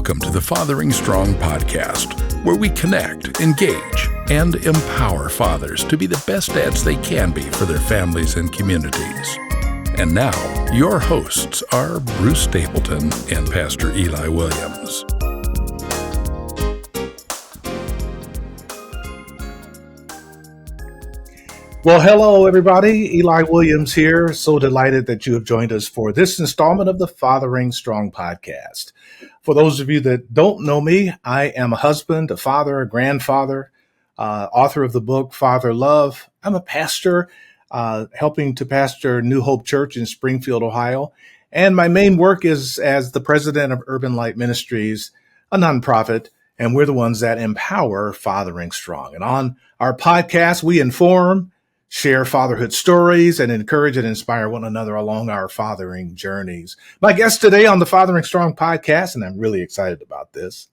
Welcome to the Fathering Strong podcast, where we connect, engage, and empower fathers to be the best dads they can be for their families and communities. And now, your hosts are Bruce Stapleton and Pastor Eli Williams. Well, hello, everybody. Eli Williams here. So delighted that you have joined us for this installment of the Fathering Strong podcast. For those of you that don't know me, I am a husband, a father, a grandfather, author of the book Father Love. I'm a pastor, helping to pastor New Hope Church in Springfield, Ohio. And my main work is as the president of Urban Light Ministries, a nonprofit, and we're the ones that empower Fathering Strong. And on our podcast, we inform, share fatherhood stories, and encourage and inspire one another along our fathering journeys. My guest today on the Fathering Strong podcast, and I'm really excited about this,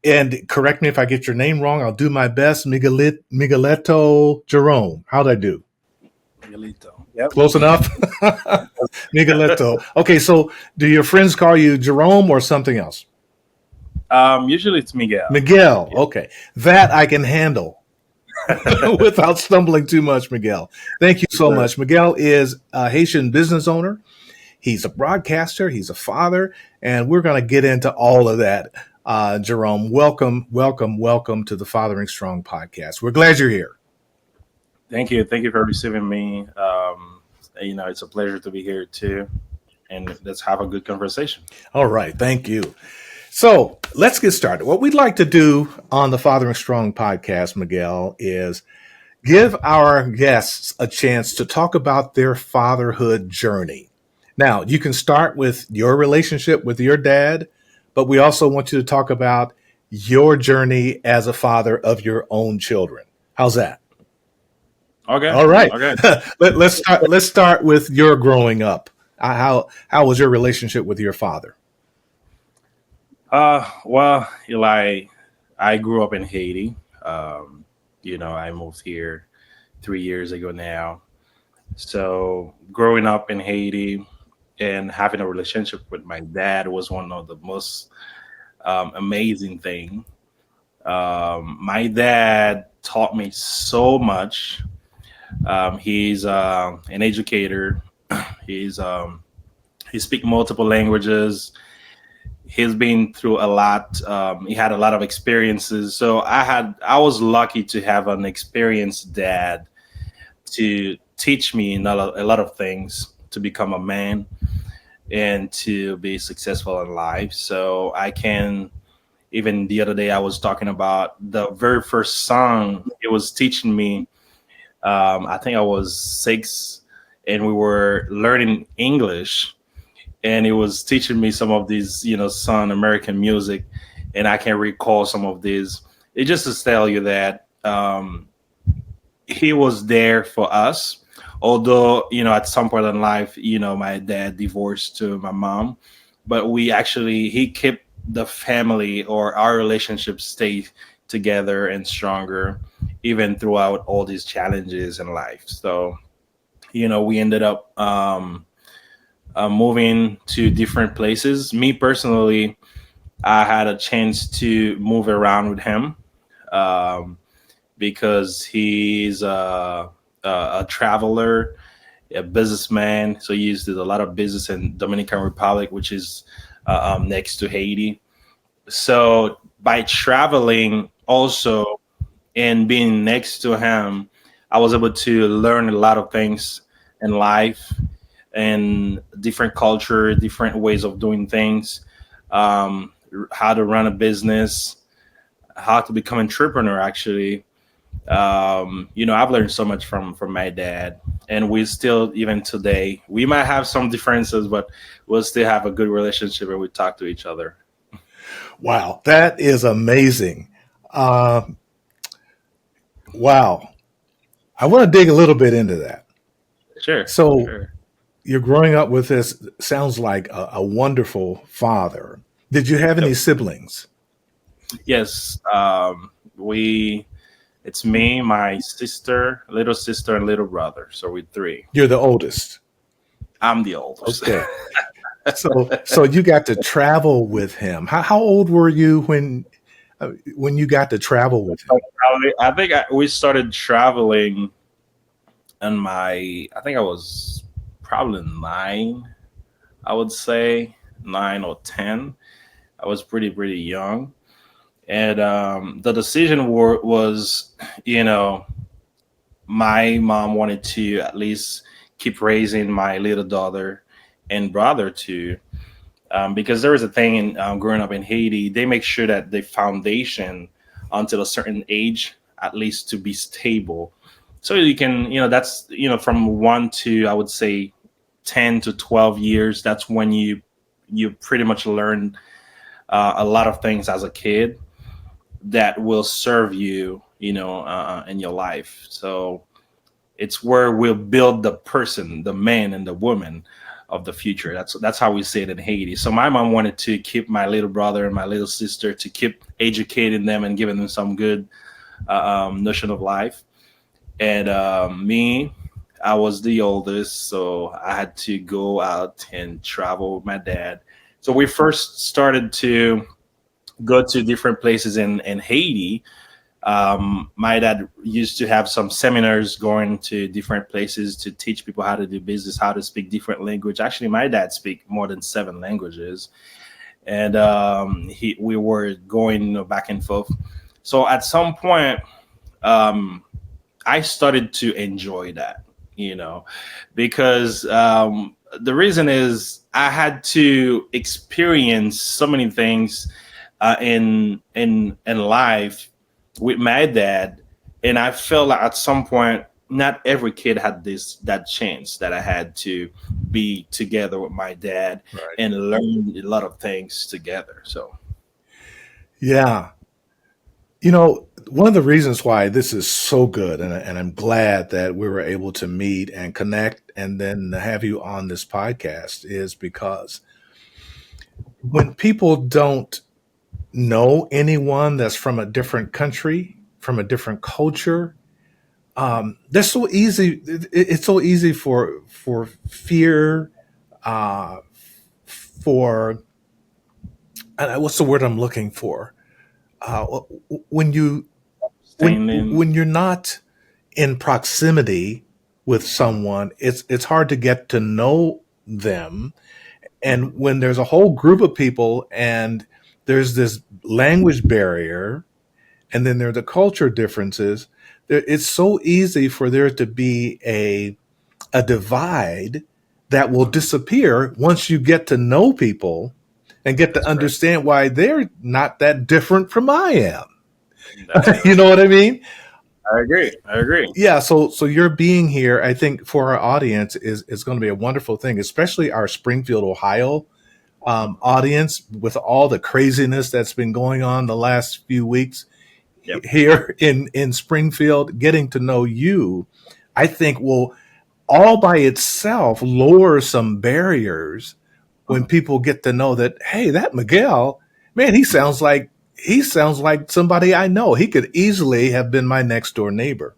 and correct me if I get your name wrong, I'll do my best, Miguelito Jerome. How'd I do? Miguelito. Yep. Close enough? Miguelito. Okay, so do your friends call you Jerome or something else? Usually it's Miguel. Miguel, okay. That I can handle. Without stumbling too much, Miguel. Thank you so much. Miguel is a Haitian business owner. He's a broadcaster. He's a father. And we're going to get into all of that. Jerome, welcome to the Fathering Strong podcast. We're glad you're here. Thank you. Thank you for receiving me. It's a pleasure to be here too. And let's have a good conversation. All right. Thank you. So let's get started. What we'd like to do on the Fathering Strong podcast, Miguel, is give our guests a chance to talk about their fatherhood journey. Now, you can start with your relationship with your dad, but we also want you to talk about your journey as a father of your own children. How's that? Okay. All right. Okay. Let's start with your growing up. How was your relationship with your father? Well, Eli, I grew up in Haiti. I moved here 3 years ago now. So growing up in Haiti and having a relationship with my dad was one of the most amazing things. My dad taught me so much. He's an educator. He speaks multiple languages. He's been through a lot. He had a lot of experiences. So I was lucky to have an experienced dad to teach me a lot of things, to become a man and to be successful in life. So even the other day I was talking about the very first song it was teaching me. I think I was 6 and we were learning English. And it was teaching me some of these, some American music, and I can recall some of these. It just to tell you that he was there for us. Although, at some point in life, my dad divorced to my mom, but he kept the family or our relationship stay together and stronger, even throughout all these challenges in life. So, we ended up moving to different places. Me personally, I had a chance to move around with him because he's a traveler, a businessman. So he used to do a lot of business in Dominican Republic, which is next to Haiti. So by traveling also and being next to him, I was able to learn a lot of things in life and different culture, different ways of doing things, how to run a business, how to become an entrepreneur, actually. I've learned so much from my dad, and we still, even today, we might have some differences, but we'll still have a good relationship and we talk to each other. Wow, that is amazing. Wow. I want to dig a little bit into that. Sure. So sure. You're growing up with this, sounds like a wonderful father. Did you have any siblings? Yes. It's me, my little sister, and little brother. So we're 3. You're the oldest. I'm the oldest. Okay. So you got to travel with him. How old were you when you got to travel with him? I think we started traveling in I think I was probably 9, I would say 9 or 10. I was pretty young. And the decision was, you know, my mom wanted to at least keep raising my little daughter and brother too, because there was a thing in growing up in Haiti. They make sure that the foundation until a certain age, at least to be stable, so you can, that's from 1 to, I would say, 10 to 12 years. That's when you pretty much learn a lot of things as a kid that will serve you, in your life. So it's where we'll build the person, the man and the woman of the future. That's how we say it in Haiti. So my mom wanted to keep my little brother and my little sister, to keep educating them and giving them some good notion of life. And me, I was the oldest, so I had to go out and travel with my dad. So we first started to go to different places in Haiti. My dad used to have some seminars going to different places to teach people how to do business, how to speak different language. Actually, my dad speak more than 7 languages, and we were going, back and forth. So at some point, um, I started to enjoy that, because the reason is I had to experience so many things in life with my dad, and I felt like at some point not every kid had that chance that I had to be together with my dad Right. and learn a lot of things together. So Yeah. One of the reasons why this is so good, and I'm glad that we were able to meet and connect and then have you on this podcast, is because when people don't know anyone that's from a different country, from a different culture, they're so easy. It's so easy for fear, uh, for what's the word I'm looking for? When you standing, when you're not in proximity with someone, it's hard to get to know them. And when there's a whole group of people and there's this language barrier, and then there are the culture differences, it's so easy for there to be a divide that will disappear once you get to know people and get to that's correct. understand why they're not that different from I am. That's You correct. know what I mean? I agree. I agree. Yeah, so your being here, I think, for our audience is going to be a wonderful thing, especially our Springfield, Ohio audience, with all the craziness that's been going on the last few weeks Yep. here in Springfield. Getting to know you, I think, will all by itself lower some barriers when people get to know that, hey, that Miguel, man, he sounds like somebody I know. He could easily have been my next door neighbor.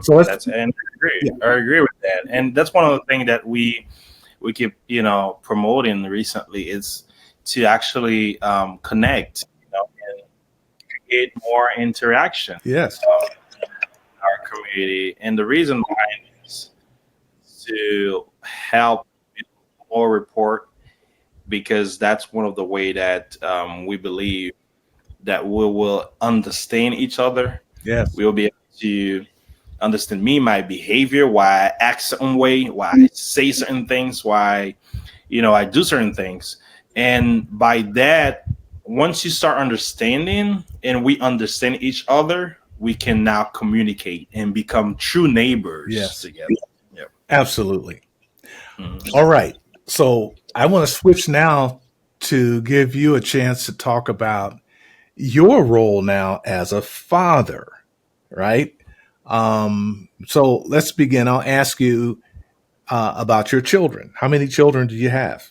So let's That's and I agree. yeah, I agree with that. And that's one of the things that we keep promoting recently, is to actually connect, and create more interaction yes, in our community. And the reason behind is to help build more rapport, because that's one of the way that we believe that we will understand each other. yes, We'll be able to understand me, my behavior, why I act certain way, why I say certain things, why I do certain things. And by that, once you start understanding and we understand each other, we can now communicate and become true neighbors yes, together. Yep. absolutely. Mhm. All right. So I want to switch now to give you a chance to talk about your role now as a father, right? So let's begin. I'll ask you about your children. How many children do you have?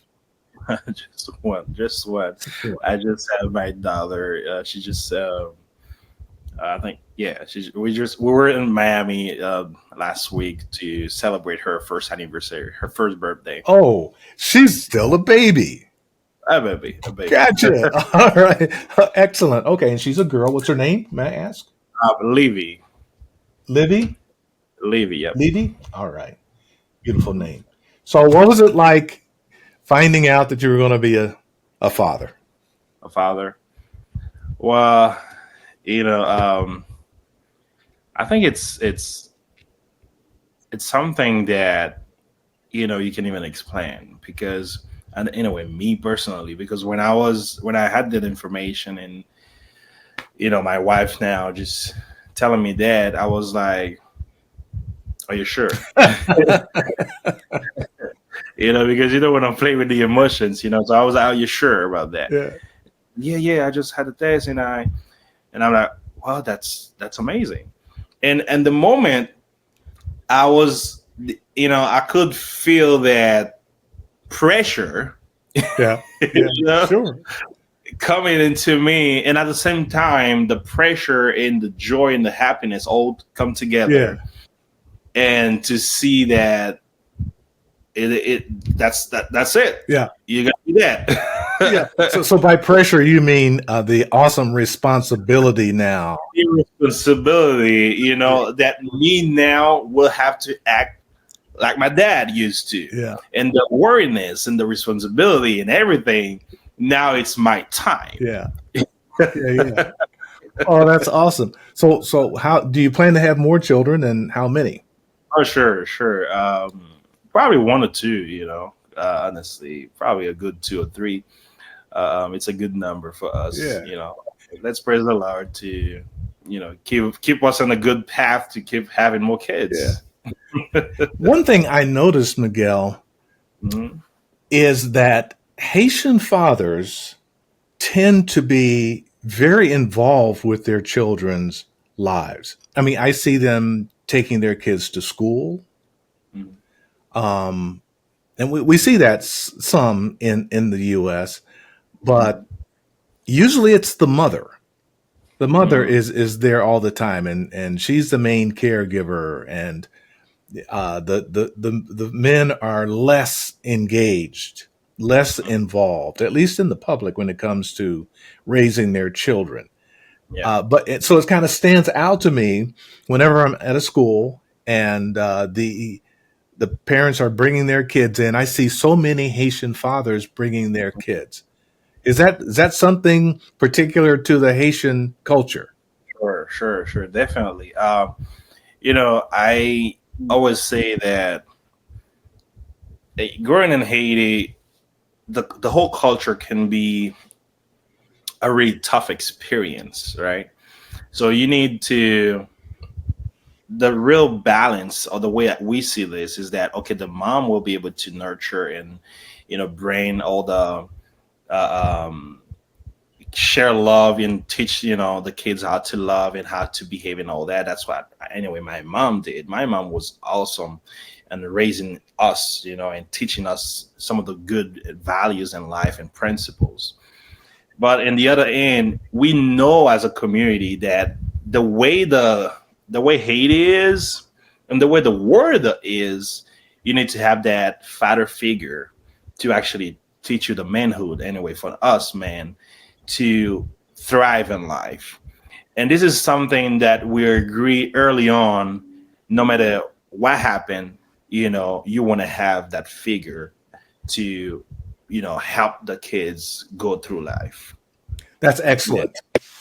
Just one, just one. Sure. I just have my daughter. She just I think yeah. We were in Miami last week to celebrate her first anniversary, her first birthday. Oh, she's still a baby. A baby. Gotcha. All right. Excellent. Okay. And she's a girl. What's her name? May I ask? Levy, Livy? Levy. Yep, Levy? All right. Beautiful name. So, what was it like finding out that you were going to be a father? a father. Well, you know, I think it's something that you can even explain because, and in a way, me personally, because when I had that information and my wife now just telling me that, I was like, "Are you sure?" Because you don't want to play with the emotions, So I was like, "Are you sure about that?" Yeah. Yeah, yeah. I just had a test, and I'm like, "Well, that's amazing." And the moment I was, I could feel that pressure, Yeah. Yeah. Sure. coming into me, and at the same time, the pressure and the joy and the happiness all come together, Yeah. and to see that that's it. Yeah. You got to do that. Yeah. So by pressure, you mean the awesome responsibility now. Responsibility, that me now will have to act like my dad used to. Yeah. And the worriness and the responsibility and everything. Now it's my time. Yeah. Yeah. Yeah. Oh, that's awesome. So how do you plan to have more children and how many? Oh, sure. Probably one or two, honestly, probably a good two or three. It's a good number for us, Yeah. Let's praise the Lord to, keep us on a good path to keep having more kids. One thing I noticed, Miguel, Mhm. is that Haitian fathers tend to be very involved with their children's lives. I mean, I see them taking their kids to school. Mhm. And we see that some in the U.S., but usually it's the mother. The mother Mhm. is there all the time, and she's the main caregiver, and the men are less engaged, less involved, at least in the public when it comes to raising their children. Yeah. So it kind of stands out to me whenever I'm at a school and the parents are bringing their kids in. I see so many Haitian fathers bringing their kids. Is that something particular to the Haitian culture? Sure, definitely. I always say that growing in Haiti, the whole culture can be a really tough experience, right? So you need to the real balance, or the way that we see this, is that okay, the mom will be able to nurture and bring all the um, share love and teach the kids how to love and how to behave and all that. That's what anyway my mom did. My mom was awesome and raising us, and teaching us some of the good values in life and principles. But in the other end, we know as a community that the way Haiti is and the way the world is, you need to have that father figure to actually teach you the manhood anyway for us, man, to thrive in life. And this is something that we agree early on, no matter what happened, you want to have that figure to, help the kids go through life. That's excellent.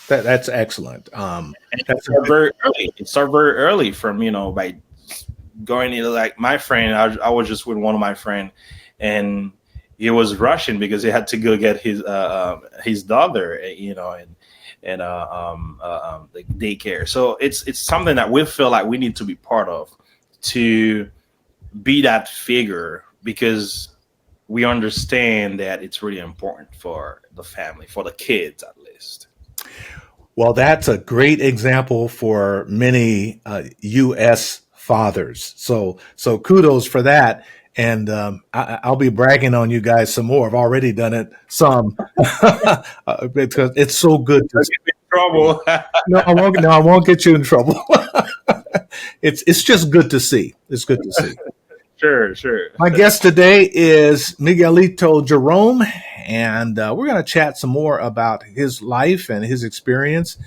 That's excellent. And it That's a started good, very early. It started very early from, by going into like my friend. I was just with one of my friend, and he was rushing because he had to go get his daughter, and the daycare. So it's something that we feel like we need to be part of, to be that figure, because we understand that it's really important for the family, for the kids at least. well, that's a great example for many U.S. fathers. So kudos for that. And I'll be bragging on you guys some more. I've already done it some because it's so good to Don't get me in trouble. No, I won't. No, I won't get you in trouble. It's just good to see. It's good to see. Sure, sure. My guest today is Miguelito Jerome, and we're going to chat some more about his life and his experience,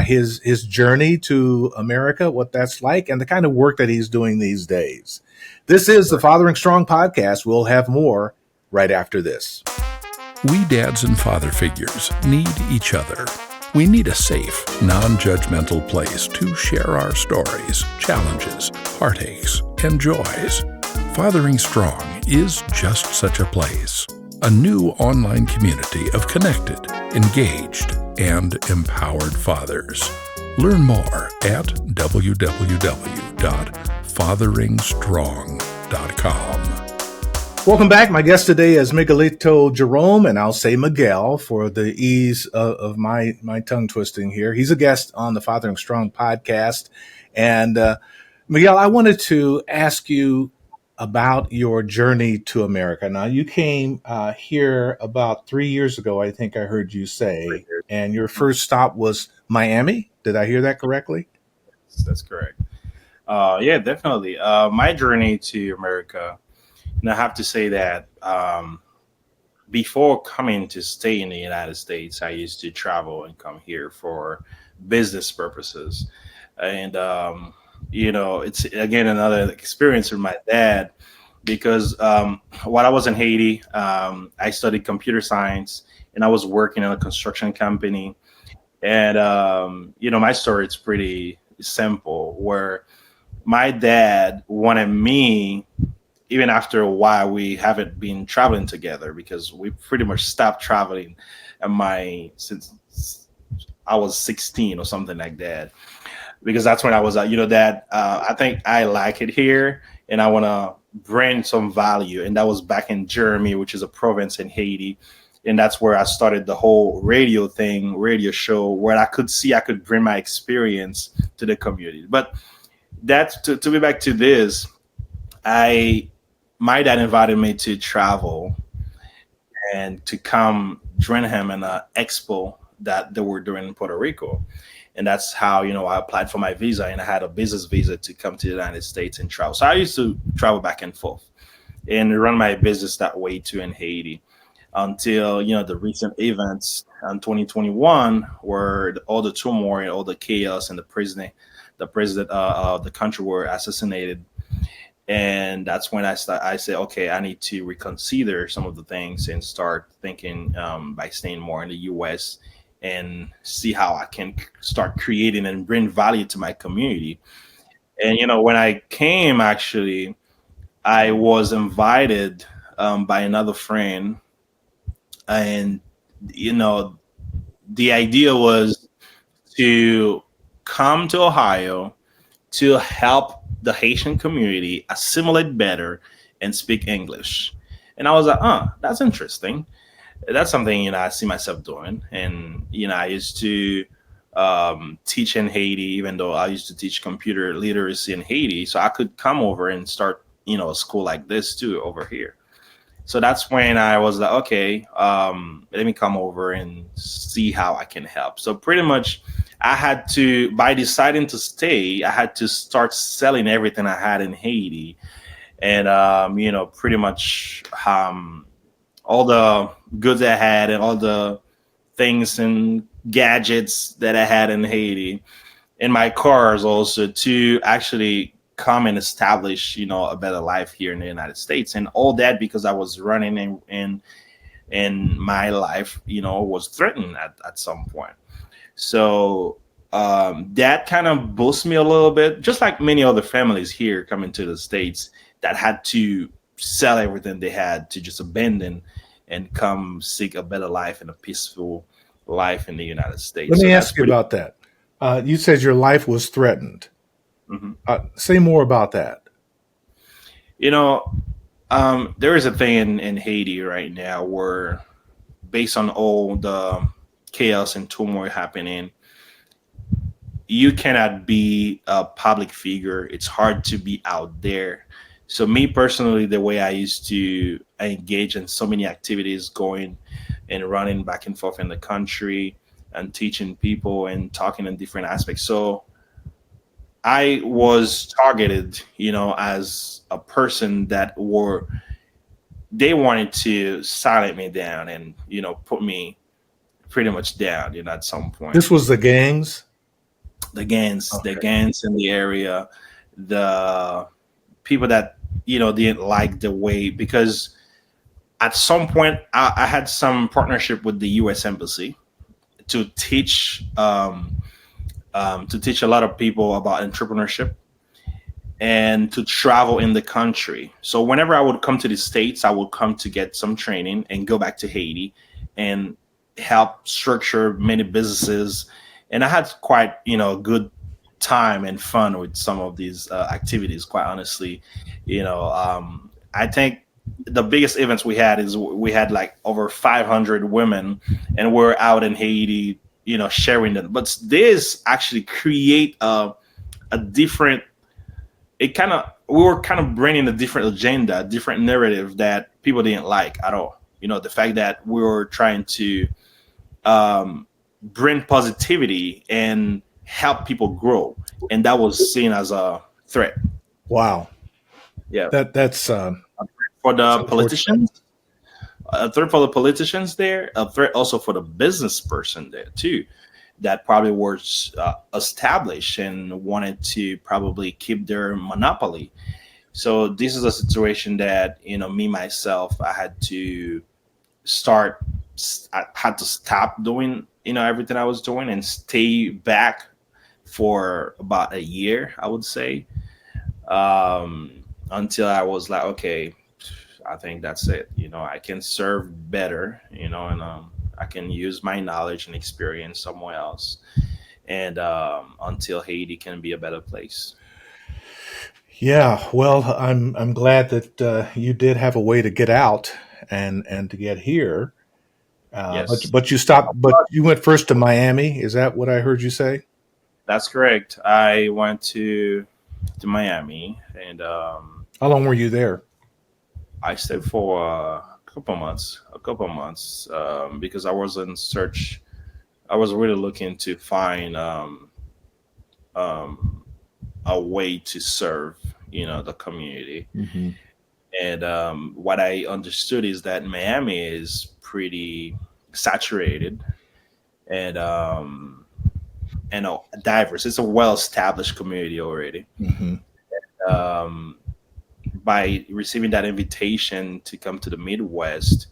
his journey to America, what that's like, and the kind of work that he's doing these days. This is the Fathering Strong podcast. We'll have more right after this. We dads and father figures need each other. We need a safe, non-judgmental place to share our stories, challenges, heartaches, and joys. Fathering Strong is just such a place. A new online community of connected, engaged, and empowered fathers. Learn more at www.fatheringstrong.com. Welcome back. My guest today is Miguelito Jerome, and I'll say Miguel for the ease of my tongue twisting here. He's a guest on the Fathering Strong podcast. And Miguel, I wanted to ask you about your journey to America. Now, you came here about 3 years ago, I think I heard you say, and your first stop was Miami. Did I hear that correctly? That's correct. Yeah, definitely. My journey to America, and I have to say that before coming to stay in the United States, I used to travel and come here for business purposes. And, it's again another experience with my dad because while I was in Haiti, I studied computer science and I was working in a construction company. And, my story is pretty simple where my dad wanted me, even after a while, we haven't been traveling together because we pretty much stopped traveling since I was 16 or something like that. Because that's when I was like, Dad, I think I like it here and I want to bring some value. And that was back in Jeremy, which is a province in Haiti. And that's where I started the whole radio show, where I could bring my experience to the community. But that's to be back to this, my dad invited me to travel and to come join him in an expo that they were doing in Puerto Rico. And that's how, I applied for my visa and I had a business visa to come to the United States and travel. So I used to travel back and forth and run my business that way too in Haiti until, the recent events in 2021 where all the turmoil, all the chaos and the president of the country were assassinated. And that's when I said, okay, I need to reconsider some of the things and start thinking by staying more in the U.S. and see how I can start creating and bring value to my community. And, when I came, actually, I was invited by another friend. And, the idea was to come to Ohio to help the Haitian community assimilate better and speak English. And I was like, that's interesting. That's something, I see myself doing. And, I used to teach in Haiti, even though I used to teach computer literacy in Haiti. So I could come over and start, a school like this too over here. So that's when I was like, okay, let me come over and see how I can help. So pretty much by deciding to stay, I had to start selling everything I had in Haiti. And, pretty much all the goods I had and all the things and gadgets that I had in Haiti and my cars also to actually come and establish, a better life here in the United States. And all that because I was running and my life, was threatened at some point. So that kind of boosted me a little bit, just like many other families here coming to the States that had to sell everything they had to just abandon and come seek a better life and a peaceful life in the United States. Let me ask you about that. You said your life was threatened. Mm-hmm. Say more about that. There is a thing in Haiti right now where, based on all the chaos and turmoil happening, you cannot be a public figure. It's hard to be out there. So me personally, the way I used to engage in so many activities, going and running back and forth in the country, and teaching people and talking in different aspects. So I was targeted, as a person that were they wanted to silence me down and put me pretty much down, at some point. This was the gangs. The Okay. gangs in the area, the people that didn't like the way, because at some point I had some partnership with the U.S. Embassy to teach a lot of people about entrepreneurship and to travel in the country. So whenever I would come to the States, I would come to get some training and go back to Haiti and help structure many businesses. And I had quite, good time and fun with some of these activities, quite honestly. I think the biggest events we had is we had like over 500 women, and we're out in Haiti, sharing them. But this actually create a different, we were kind of bringing a different agenda, a different narrative that people didn't like at all. The fact that we were trying to bring positivity and help people grow, and that was seen as a threat. Wow. Yeah, That's for that's the unfortunate. politicians, a threat for the politicians there, a threat also for the business person there too, that probably was established and wanted to probably keep their monopoly. So this is a situation that me myself, start I had to stop doing everything I was doing and stay back for about a year, I would say, until I was like, okay, I think that's it. I can serve better, and I can use my knowledge and experience somewhere else, and until Haiti can be a better place. Yeah, well, I'm glad that you did have a way to get out and to get here. But Yes, but you stopped. But you went first to Miami. Is that what I heard you say? that's correct. I went to Miami, and How long were you there? I stayed for a couple months, because I was in search. I was really looking to find um, a way to serve, the community. Hmm. And what I understood is that Miami is pretty saturated and diverse. It's a well-established community already. Hmm. Um, by receiving that invitation to come to the Midwest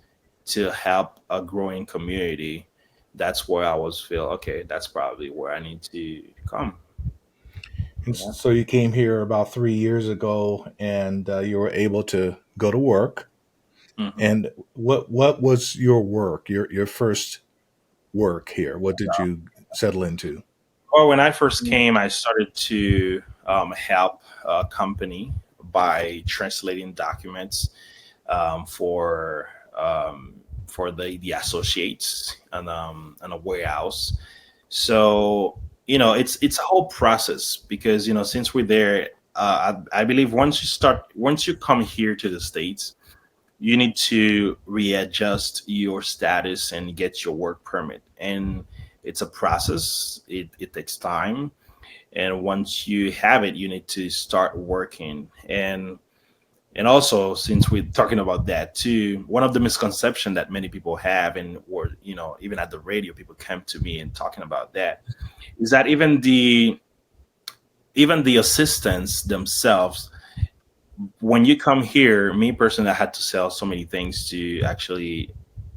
to help a growing community, that's where I was feel okay. That's probably where I need to come. And Yeah. so you came here about 3 years ago, and you were able to go to work. hmm And what was your work? Your first work here? What did you settle into? Well, when I first came, I started to help a company by translating documents for the associates and a warehouse. So it's a whole process because since we're there, I believe once you come here to the States, you need to readjust your status and get your work permit, and it's a process. It takes time, and once you have it, you need to start working. And also, since we're talking about that too, one of the misconceptions that many people have, and or even at the radio, people come to me and talking about that, is that even the assistants themselves, when you come here, me personally, I had to sell so many things to actually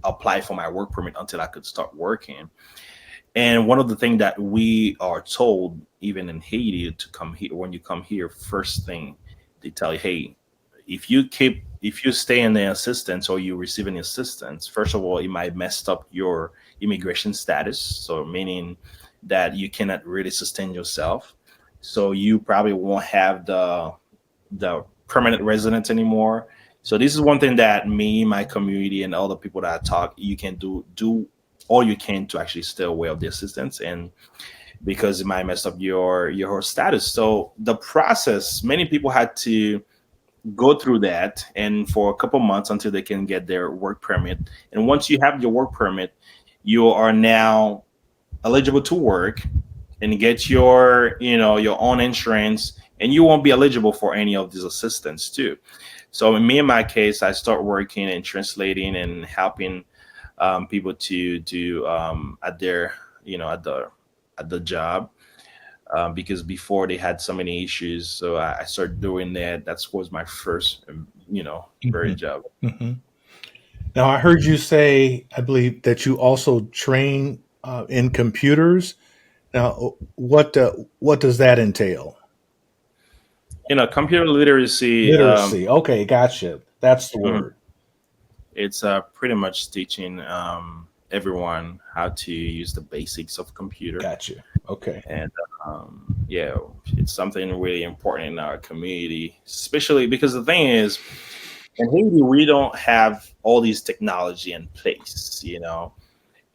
apply for my work permit until I could start working. And one of the things that we are told, even in Haiti, to come here, when you come here, first thing they tell you, hey, if you stay in the assistance or you receive any assistance, first of all, it might mess up your immigration status. So meaning that you cannot really sustain yourself. So you probably won't have the permanent residence anymore. So this is one thing that me, my community, and all the people that I talk, you can do all you can to actually stay away of the assistance, and because it might mess up your status. So the process, many people had to go through that, and for a couple months until they can get their work permit. And once you have your work permit, you are now eligible to work and get your, your own insurance, and you won't be eligible for any of these assistance too. So in me, in my case, I start working and translating and helping people to do at their, at the job, because before they had so many issues. So I started doing that. That was my first, very Mhm. job. Mhm. Now, I heard you say, I believe, that you also train in computers. Now, what does that entail? Computer literacy. Literacy. Okay, gotcha. That's the Mhm. word. It's pretty much teaching everyone how to use the basics of computer. Gotcha. Okay. And yeah, it's something really important in our community, especially because the thing is, in Haiti, we don't have all these technology in place.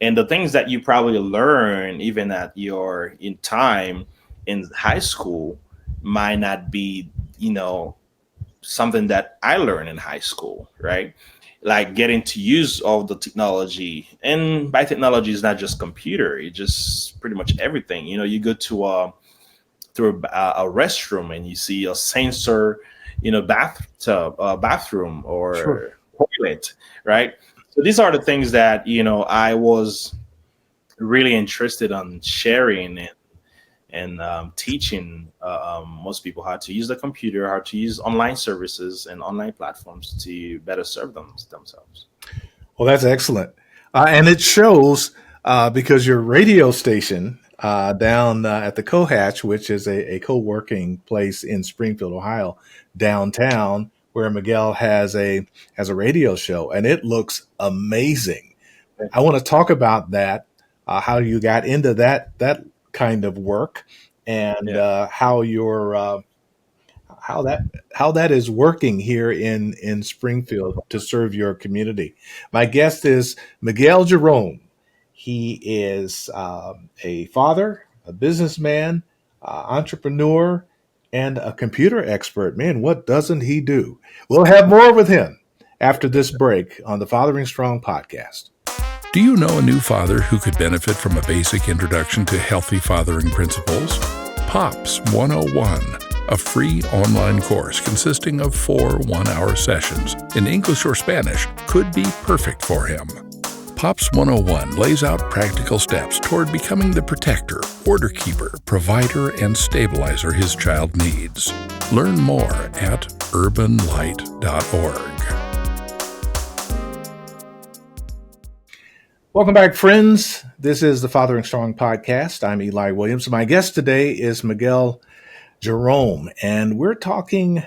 And the things that you probably learn even at your in time in high school might not be, you know, something that I learned in high school, right? Like getting to use all the technology. And by technology is not just computer, it's just pretty much everything. You go to through a restroom and you see a sensor, bathtub, bathroom Sure. or toilet, right? So these are the things that, I was really interested on sharing and teaching most people how to use the computer, how to use online services and online platforms to better serve themselves. Well, that's excellent. And it shows because your radio station down at the Cohatch, which is a co working place in Springfield, Ohio, downtown, where Miguel has a radio show, and it looks amazing. I want to talk about that, how you got into that kind of work, and Yeah. how that is working here in Springfield to serve your community. My guest is Miguel Jerome. He is a father, a businessman, entrepreneur, and a computer expert. Man, what doesn't he do? We'll have more with him after this break on the Fathering Strong podcast. Do you know a new father who could benefit from a basic introduction to healthy fathering principles? POPS 101, a free online course consisting of 4 one-hour sessions in English or Spanish, could be perfect for him. POPS 101 lays out practical steps toward becoming the protector, order keeper, provider, and stabilizer his child needs. Learn more at urbanlight.org. Welcome back, friends. This is the Fathering Strong podcast. I'm Eli Williams. My guest today is Miguel Jerome, and we're talking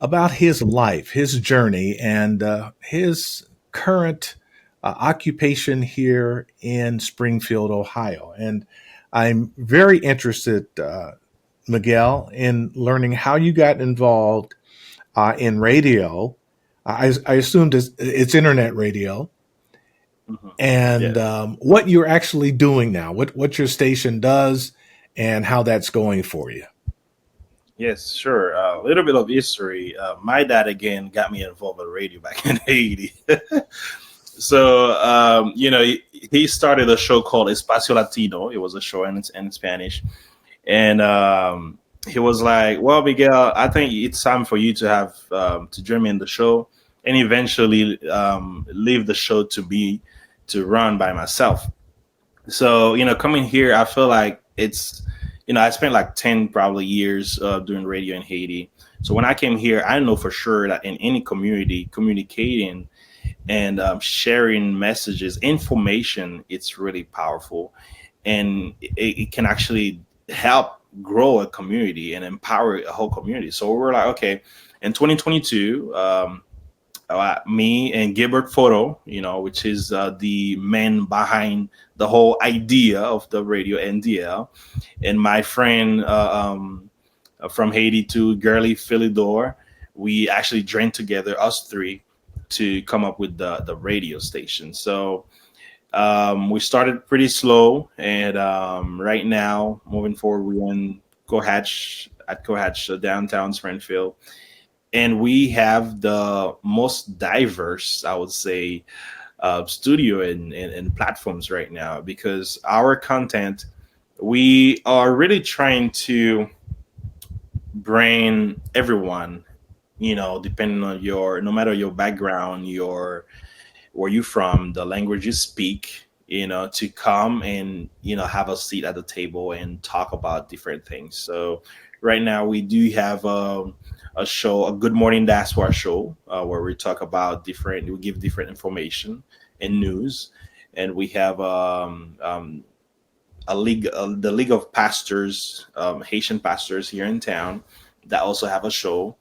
about his life, his journey, and his current occupation here in Springfield, Ohio. And I'm very interested, Miguel, in learning how you got involved in radio. I assumed it's internet radio, Mhm. and Yes. what you're actually doing now, what your station does, and how that's going for you. Yes, sure. A little bit of history. My dad again got me involved with radio back in Haiti. So, he started a show called Espacio Latino. It was a show in Spanish. And he was like, "Well, Miguel, I think it's time for you to have to join me in the show and eventually leave the show to run by myself." So, coming here, I feel like I spent like 10 probably years doing radio in Haiti. So when I came here, I know for sure that in any community, communicating and sharing messages, information, it's really powerful, and it can actually help grow a community and empower a whole community. So we're like, okay, in 2022, me and Gilbert Photo, which is the man behind the whole idea of the radio NDL, and my friend from Haiti to Girly Philidor, we actually joined together, us three, to come up with the radio station. So we started pretty slow, and right now, moving forward, we're in Cohatch, downtown Springfield, and we have the most diverse, I would say, studio and platforms right now, because our content, we are really trying to bring everyone, depending on your, no matter your background, your where you from, the language you speak, to come and have a seat at the table and talk about different things. So right now we do have a show, a Good Morning Diaspora show, where we talk about we give different information and news, and we have the League of Pastors, Haitian pastors here in town, that also have a show.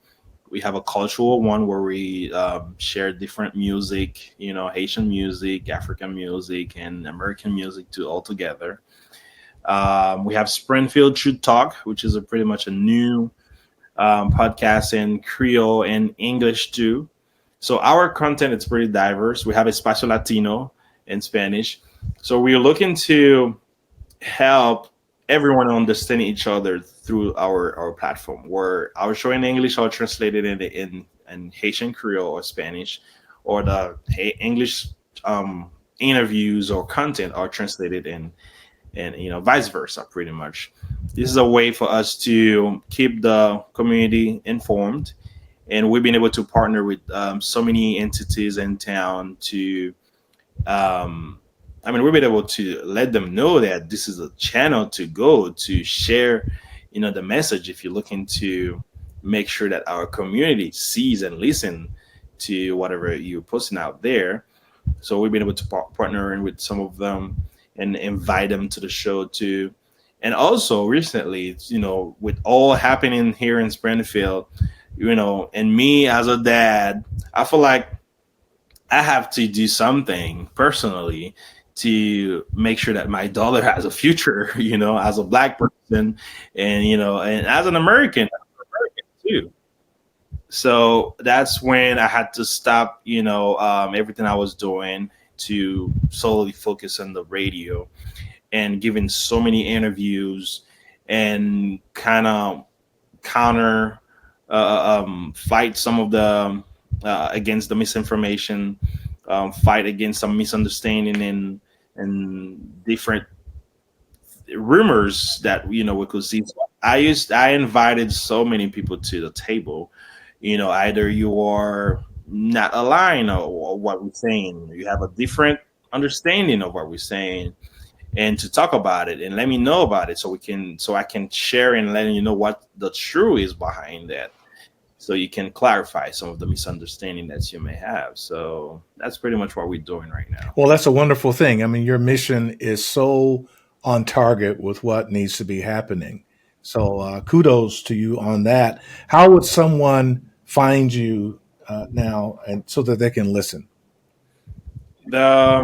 We have a cultural one where we share different music, Haitian music, African music, and American music too, all together. We have Springfield Truth Talk, which is pretty much a new podcast in Creole and English too. So our content is pretty diverse. We have Espacio Latino in Spanish. So we're looking to help everyone understand each other through our platform, where our show in English are translated in Haitian Creole or Spanish, or the English interviews or content are translated in, and vice versa, pretty much. This is a way for us to keep the community informed, and we've been able to partner with so many entities in town to we've been able to let them know that this is a channel to go to share, the message, if you're looking to make sure that our community sees and listen to whatever you're posting out there. So we've been able to partner in with some of them and invite them to the show too. And also recently, with all happening here in Springfield, and me as a dad, I feel like I have to do something personally to make sure that my daughter has a future, as a Black person, and as an American too. So that's when I had to stop, everything I was doing to solely focus on the radio and giving so many interviews and kind of counter, fight some of the against the misinformation, fight against some misunderstanding and different rumors that we could see. So I invited so many people to the table. Either you are not aligned or what we're saying, you have a different understanding of what we're saying, and to talk about it and let me know about it, so I can share and letting you know what the truth is behind that, so you can clarify some of the misunderstanding that you may have. So that's pretty much what we're doing right now. Well, that's a wonderful thing. I mean, your mission is so on target with what needs to be happening. So kudos to you on that. How would someone find you now, and so that they can listen? The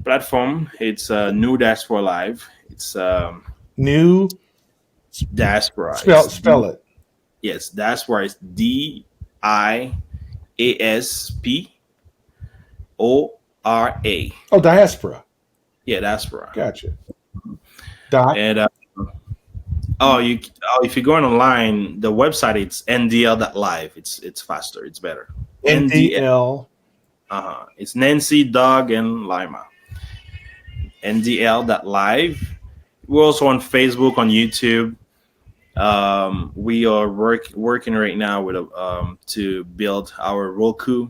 platform, it's New Diaspora Live. It's New Diaspora. spell it. Yes, Diaspora is DIASPORA. Oh, diaspora. Yeah, Diaspora. Gotcha. And if you're going online, the website, it's ndl.live. It's faster. It's better. NDL. It's Nancy, Doug, and Lima. ndl.live. We're also on Facebook, on YouTube. We are working right now with to build our Roku.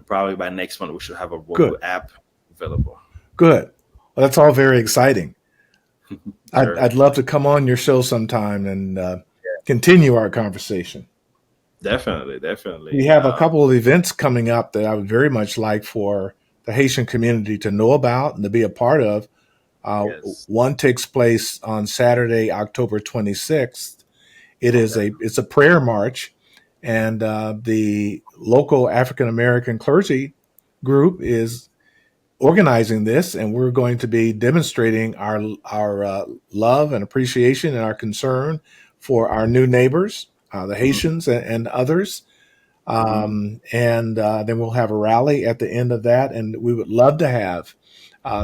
Probably by next month we should have a Roku app available. Good. Well, that's all very exciting. Sure. I'd love to come on your show sometime and continue our conversation. Definitely. We have a couple of events coming up that I would very much like for the Haitian community to know about and to be a part of. Yes. One takes place on Saturday, October 26th. It's a prayer march, and the local African American clergy group is organizing this, and we're going to be demonstrating our love and appreciation and our concern for our new neighbors, the Haitians and others. And then we'll have a rally at the end of that, and we would love to have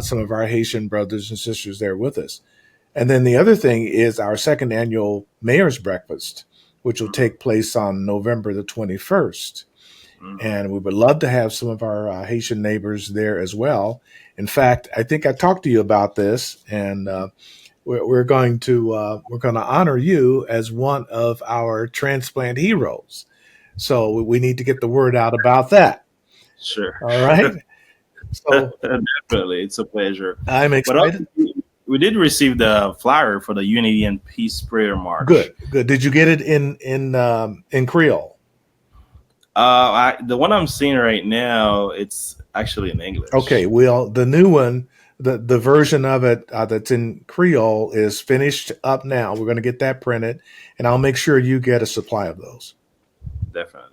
some of our Haitian brothers and sisters there with us. And then the other thing is our second annual Mayor's Breakfast, which will take place on November the 21st. And we would love to have some of our Haitian neighbors there as well. In fact, I think I talked to you about this, and we're going to honor you as one of our transplant heroes. So we need to get the word out about that. Sure. All right. So Definitely, it's a pleasure. I'm excited. But we did receive the flyer for the Unity and Peace Prayer March. Good. Did you get it in Creole? The one I'm seeing right now, it's actually in English. Okay. Well, the new one, the version of it that's in Creole is finished up now. We're going to get that printed, and I'll make sure you get a supply of those. Definitely.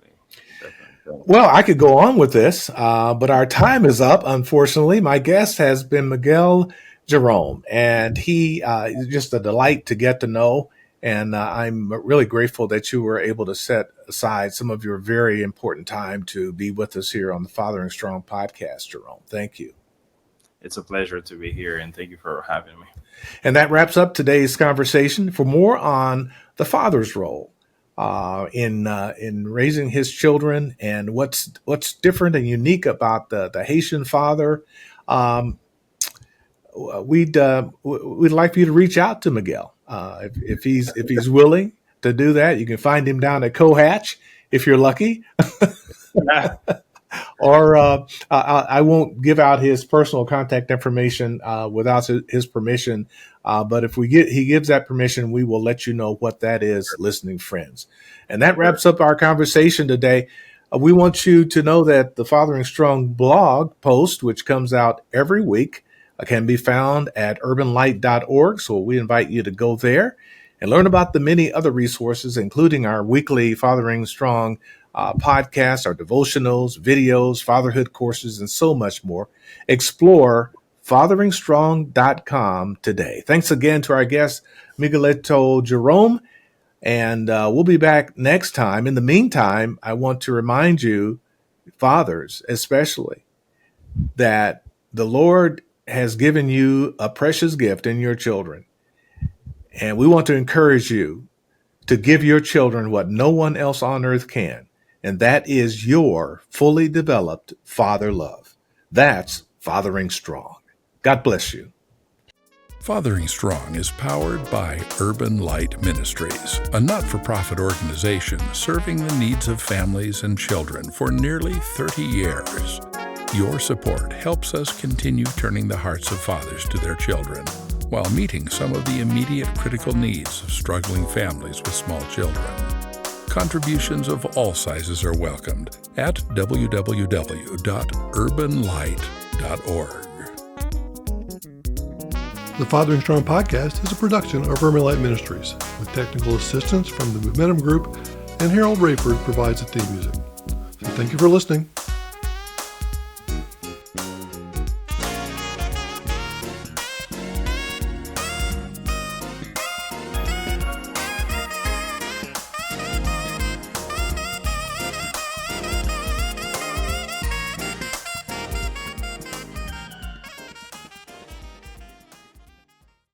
Well, I could go on with this, but our time is up. Unfortunately, my guest has been Miguel Jerome, and he is just a delight to get to know. And I'm really grateful that you were able to set aside some of your very important time to be with us here on the Fathering Strong podcast, Jerome. Thank you. It's a pleasure to be here, and thank you for having me. And that wraps up today's conversation. For more on the father's role in raising his children and what's different and unique about the Haitian father, we'd like for you to reach out to Miguel if he's willing to do that. You can find him down at Cohatch if you're lucky. Or I won't give out his personal contact information without his permission. But if he gives that permission, we will let you know what that is, listening friends. And that wraps up our conversation today. We want you to know that the Fathering Strong blog post, which comes out every week, can be found at urbanlight.org. So we invite you to go there and learn about the many other resources, including our weekly Fathering Strong podcasts, our devotionals, videos, fatherhood courses, and so much more. Explore fatheringstrong.com today. Thanks again to our guest, Miguelito Jerome, and we'll be back next time. In the meantime, I want to remind you, fathers especially, that the Lord has given you a precious gift in your children, and we want to encourage you to give your children what no one else on earth can. And that is your fully developed father love. That's Fathering Strong. God bless you. Fathering Strong is powered by Urban Light Ministries, a not-for-profit organization serving the needs of families and children for nearly 30 years. Your support helps us continue turning the hearts of fathers to their children while meeting some of the immediate critical needs of struggling families with small children. Contributions of all sizes are welcomed at www.urbanlight.org. The Fathering Strong podcast is a production of Urban Light Ministries, with technical assistance from the Momentum Group, and Harold Rayford provides the theme music. So thank you for listening.